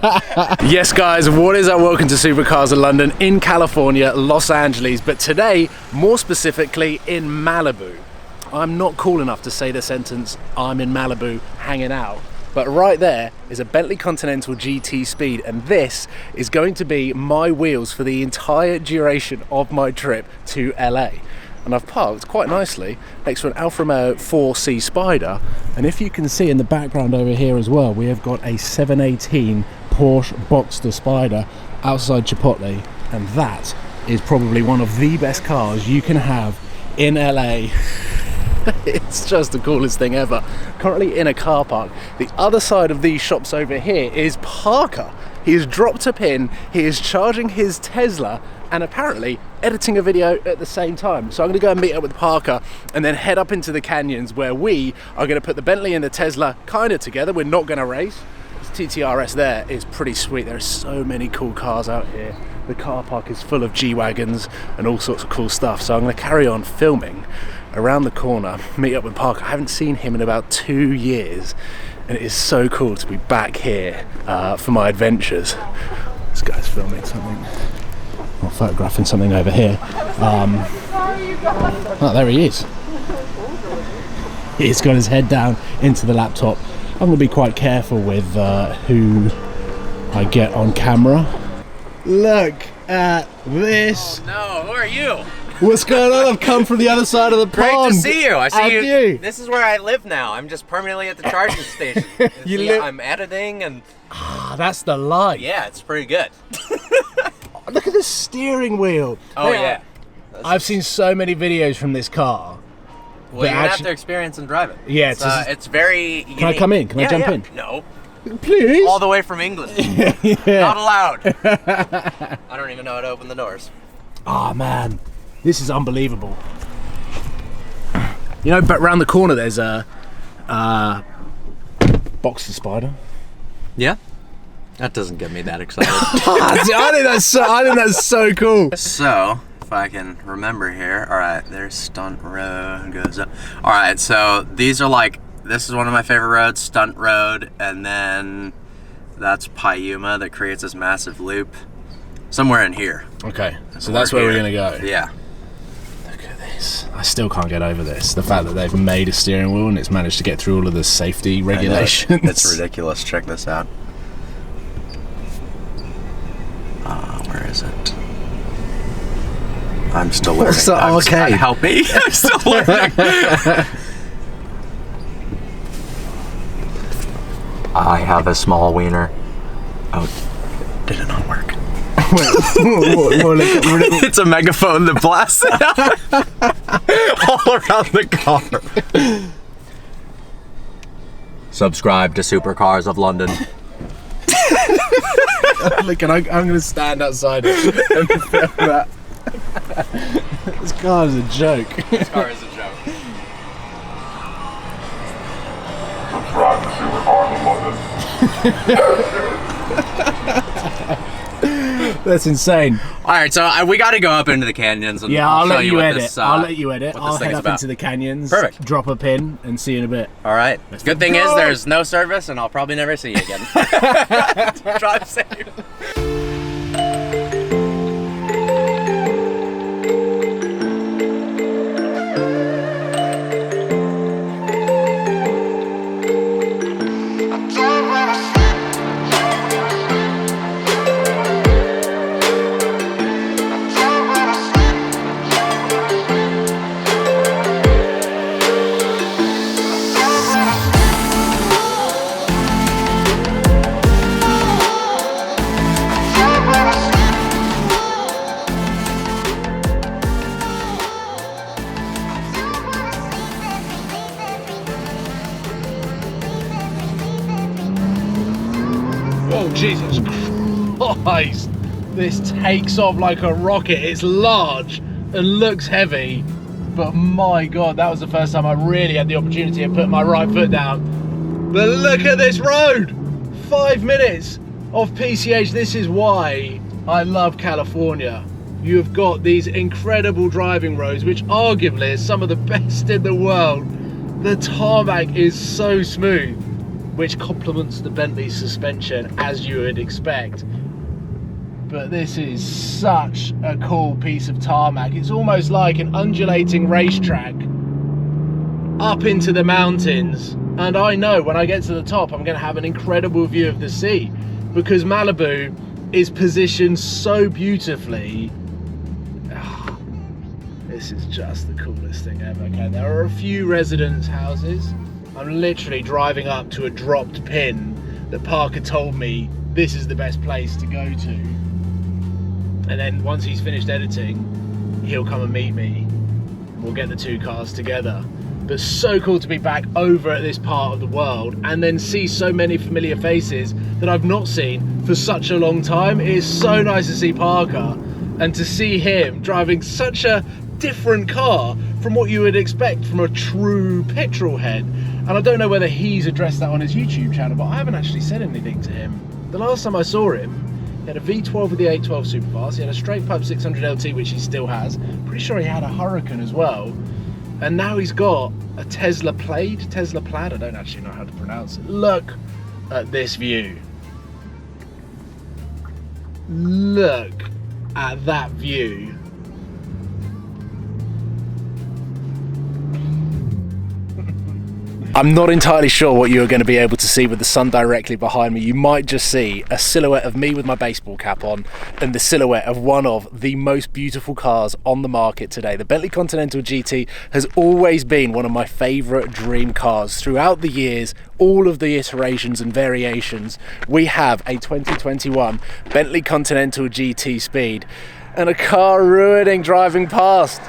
Yes guys, what is up? Welcome to Supercars of London in California, Los Angeles, but today, more specifically in Malibu. I'm not cool enough to say the sentence, I'm in Malibu hanging out. But right there is a Bentley Continental GT Speed, and this is going to be my wheels for the entire duration of my trip to LA. And I've parked quite nicely next to an Alfa Romeo 4C Spider, and if you can see in the background over here as well, we have got a 718 Porsche Boxster Spider outside Chipotle, and that is probably one of the best cars you can have in LA. It's just the coolest thing ever. Currently in a car park. The other side of these shops over here is Parker. He has dropped a pin, he is charging his Tesla, and apparently editing a video at the same time. So I'm going to go and meet up with Parker and then head up into the canyons where we are going to put the Bentley and the Tesla kind of together. We're not going to race. This TTRS there is pretty sweet. There are so many cool cars out here. The car park is full of G-Wagons and all sorts of cool stuff. So I'm going to carry on filming around the corner, meet up with Parker. I haven't seen him in about 2 years, and it is so cool to be back here for my adventures. This guy's filming something, or photographing something over here. Oh, there he is. He's got his head down into the laptop. I'm going to be quite careful with who I get on camera. Look at this. Oh, no, who are you? What's going on? I've come from the other side of the Great pond. to see you. I see you. This is where I live now. I'm just permanently at the charging station. I'm editing and... Ah, that's the light. Yeah, it's pretty good. Look at the steering wheel. Oh, yeah. I've seen so many videos from this car. Well, you have to experience and drive it. Yeah, it's very... Can I come in? Can I jump in? No. Please? All the way from England. Yeah. Not allowed. I don't even know how to open the doors. Oh, man. This is unbelievable. You know, but round the corner there's a Boxster Spider. Yeah? That doesn't get me that excited. I think that's so cool. So, if I can remember here, all right, there's Stunt Road, goes up. All right, so these are like, this is one of my favorite roads, Stunt Road, and then that's Piuma that creates this massive loop. Somewhere in here. Okay, so that's where we're gonna go. Yeah. Look at this. I still can't get over this. The fact that they've made a steering wheel and it's managed to get through all of the safety regulations. It's ridiculous. Check this out. Where is it? I'm still learning. What's the arcade? Help me. I'm still learning. I have a small wiener. Oh, did it not work? It's a megaphone that blasts it out all around the car. Subscribe to Supercars of London. Look, I'm going to stand outside and film that. This car is a joke. This car is a joke. Subscribe to Supercars of London. That's insane. All right, so we got to go up into the canyons. And Yeah, I'll show let you edit. This, I'll let you edit. I'll head up about. into the canyons. Perfect. Drop a pin and see you in a bit. All right. Good thing is there's no service, and I'll probably never see you again. Drive safe. Oh, Jesus Christ. This takes off like a rocket. It's large and looks heavy, but my God, that was the first time I really had the opportunity to put my right foot down. But look at this road. 5 minutes of PCH. This is why I love California. You have got these incredible driving roads, which arguably is some of the best in the world. The tarmac is so smooth. which complements the Bentley suspension as you would expect. But this is such a cool piece of tarmac. It's almost like an undulating racetrack up into the mountains. And I know when I get to the top, I'm going to have an incredible view of the sea, because Malibu is positioned so beautifully. Oh, this is just the coolest thing ever. Okay, there are a few residence houses. I'm literally driving up to a dropped pin that Parker told me this is the best place to go to. And then once he's finished editing, he'll come and meet me. And we'll get the two cars together. But so cool to be back over at this part of the world and then see so many familiar faces that I've not seen for such a long time. It is so nice to see Parker and to see him driving such a different car from what you would expect from a true petrol head. And I don't know whether he's addressed that on his YouTube channel, but I haven't actually said anything to him. The last time I saw him, he had a V12 with the 812 Supercars, he had a straight pipe 600 LT, which he still has. Pretty sure he had a Hurricane as well. And now he's got a Tesla Plaid, I don't actually know how to pronounce it. Look at this view. Look at that view. I'm not entirely sure what you're going to be able to see with the sun directly behind me. You might just see a silhouette of me with my baseball cap on and the silhouette of one of the most beautiful cars on the market today. The Bentley Continental GT has always been one of my favourite dream cars. Throughout the years, all of the iterations and variations, we have a 2021 Bentley Continental GT Speed and a car ruining driving past.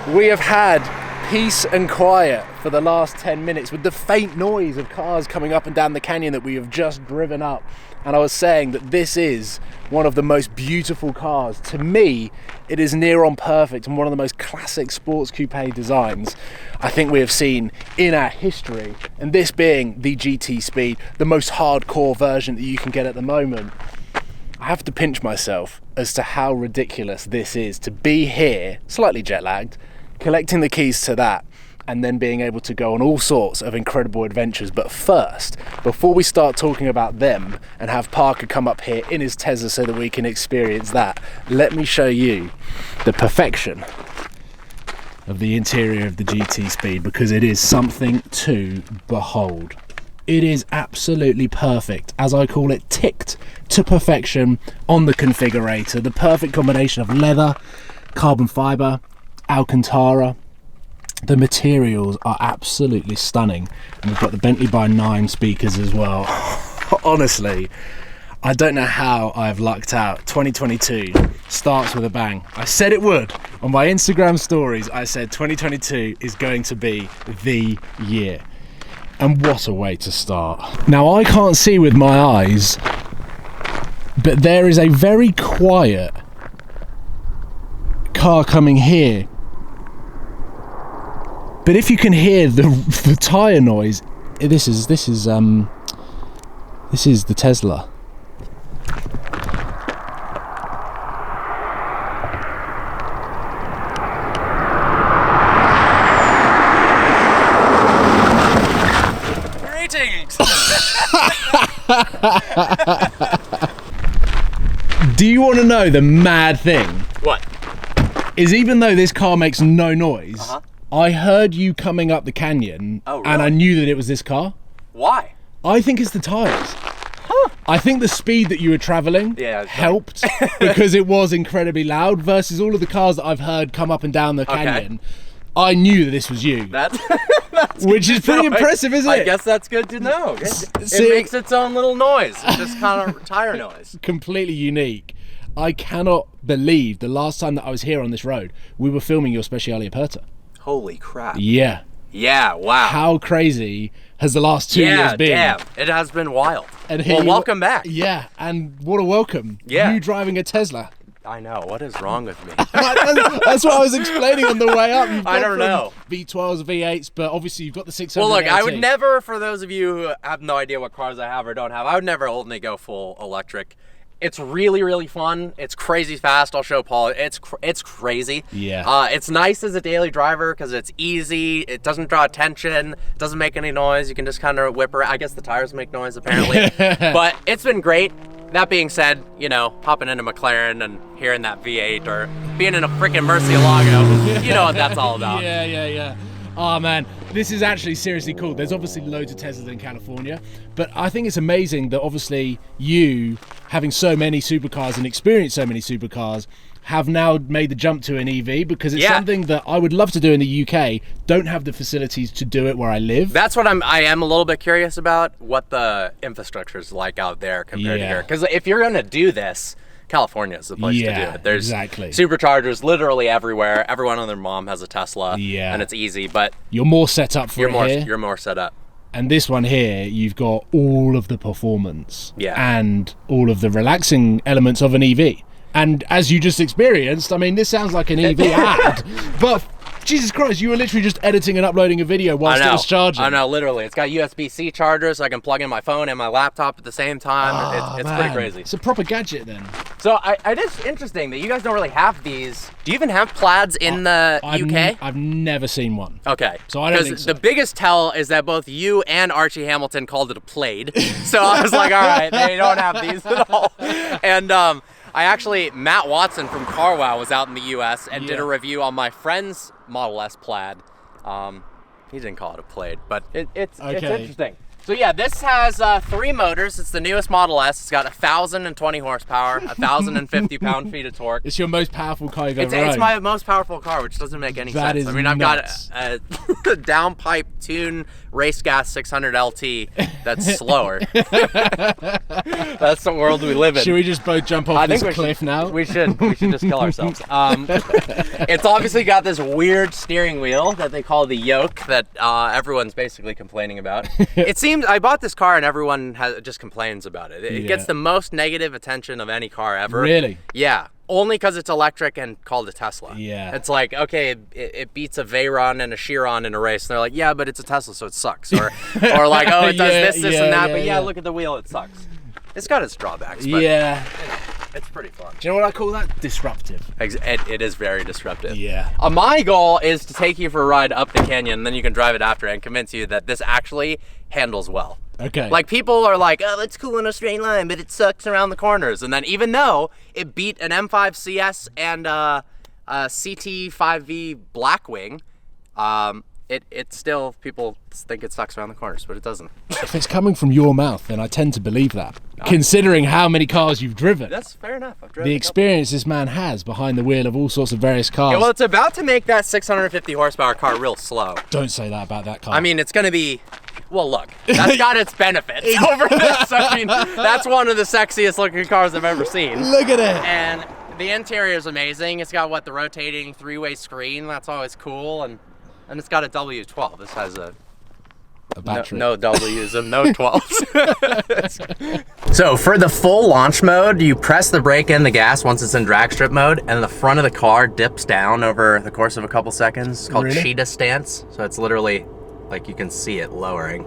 We have had peace and quiet for the last 10 minutes with the faint noise of cars coming up and down the canyon that we have just driven up. And I was saying that this is one of the most beautiful cars. To me, it is near on perfect and one of the most classic sports coupe designs I think we have seen in our history. And this being the GT Speed, the most hardcore version that you can get at the moment. I have to pinch myself as to how ridiculous this is to be here, slightly jet lagged, collecting the keys to that, and then being able to go on all sorts of incredible adventures. But first, before we start talking about them and have Parker come up here in his Tesla so that we can experience that, let me show you the perfection of the interior of the GT Speed, because it is something to behold. It is absolutely perfect, as I call it, ticked to perfection on the configurator. The perfect combination of leather, carbon fiber, Alcantara. The materials are absolutely stunning, and we've got the Bentley by 9 speakers as well. Honestly, I don't know how I've lucked out. 2022 starts with a bang. I said it would on my Instagram stories. I said 2022 is going to be the year, and what a way to start. Now, I can't see with my eyes, but there is a very quiet car coming here. But if you can hear the tyre noise, this is the Tesla. Greetings. Do you want to know the mad thing? What? Is even though this car makes no noise, I heard you coming up the canyon, Oh, really? and I knew that it was this car. Why? I think it's the tyres. I think the speed that you were travelling helped because it was incredibly loud versus all of the cars that I've heard come up and down the canyon. I knew that this was you. That's Which is pretty impressive, isn't it? I guess that's good to know. It See, makes its own little noise. It's just kind of tire noise. completely unique. I cannot believe the last time that I was here on this road, we were filming your Speciale Aperta. Holy crap. Yeah. Yeah, wow. How crazy has the last 2 years been? Yeah, damn. It has been wild. And well, welcome back. Yeah, and what a welcome. Yeah. You driving a Tesla. I know. What is wrong with me? That's what I was explaining on the way up. You've I gone don't know. V12s, V8s, but obviously you've got the 600. Well, look, I LT. would never, for those of you who have no idea what cars I have or don't have, I would never only go full electric It's really, really fun. It's crazy fast. I'll show Paul. It's crazy. Yeah. It's nice as a daily driver because it's easy. It doesn't draw attention. Doesn't make any noise. You can just kind of whip around. I guess the tires make noise apparently. But it's been great. That being said, you know, hopping into McLaren and hearing that V8 or being in a freaking Murcielago, you know what that's all about. Yeah. Oh man, this is actually seriously cool. There's obviously loads of Teslas in California, but I think it's amazing that obviously you, having so many supercars and experienced so many supercars, have now made the jump to an EV, because it's something that I would love to do in the UK. Don't have the facilities to do it where I live. That's what I am a little bit curious about, what the infrastructure is like out there compared to here. Because if you're gonna do this, California is the place to do it. There's superchargers literally everywhere. Everyone and their mom has a Tesla, and it's easy. But you're more set up for it here. You're more set up. And this one here, you've got all of the performance and all of the relaxing elements of an EV. And as you just experienced, I mean, this sounds like an EV ad, but Jesus Christ, you were literally just editing and uploading a video whilst it was charging. I know, literally. It's got USB-C chargers, so I can plug in my phone and my laptop at the same time. It's pretty crazy. It's a proper gadget then. So it is interesting that you guys don't really have these. Do you even have Plaids in the UK? I've never seen one. Okay. So I don't think so. The biggest tell is that both you and Archie Hamilton called it a Plaid. So I was like, all right, they don't have these at all. And Matt Watson from CarWow was out in the US and did a review on my friend's Model S Plaid. He didn't call it a Plaid, but it's interesting. So yeah, this has 3 motors. It's the newest Model S. It's got 1,020 horsepower, 1,050 pound-feet of torque. It's your most powerful car you've ever owned. It's my most powerful car, which doesn't make any sense. I mean, I've got a downpipe tune race gas 600 LT that's slower. That's the world we live in. Should we just both jump off this cliff now? We should just kill ourselves. It's obviously got this weird steering wheel that they call the yoke that everyone's basically complaining about. It seems I bought this car and everyone just complains about it. It gets the most negative attention of any car ever. Really? Yeah. Only because it's electric and called a Tesla. Yeah. It's like, okay, it beats a Veyron and a Chiron in a race. And they're like, yeah, but it's a Tesla, so it sucks. Or like, oh, it does this, and that. But look at the wheel, it sucks. It's got its drawbacks, but it's pretty fun. Do you know what I call that? Disruptive. It is very disruptive. Yeah. My goal is to take you for a ride up the canyon, and then you can drive it after and convince you that this actually handles well. Okay. Like, people are like, oh, it's cool in a straight line, but it sucks around the corners. And then even though it beat an M5 CS and a CT5V Blackwing, it still, people think it sucks around the corners, but it doesn't. If it's coming from your mouth, then I tend to believe that. Considering how many cars you've driven. That's fair enough. I've driven the experience this man has behind the wheel of all sorts of various cars. Yeah, well, it's about to make that 650 horsepower car real slow. Don't say that about that car. I mean, it's going to be... Well, look, that's got its benefits over this. I mean, that's one of the sexiest looking cars I've ever seen. Look at it. And the interior is amazing. It's got, the rotating 3-way screen. That's always cool. And it's got a W12. This has a battery. No W's and no 12s. So for the full launch mode, you press the brake and the gas once it's in drag strip mode, and the front of the car dips down over the course of a couple seconds. It's called cheetah stance. So it's literally... like, you can see it lowering.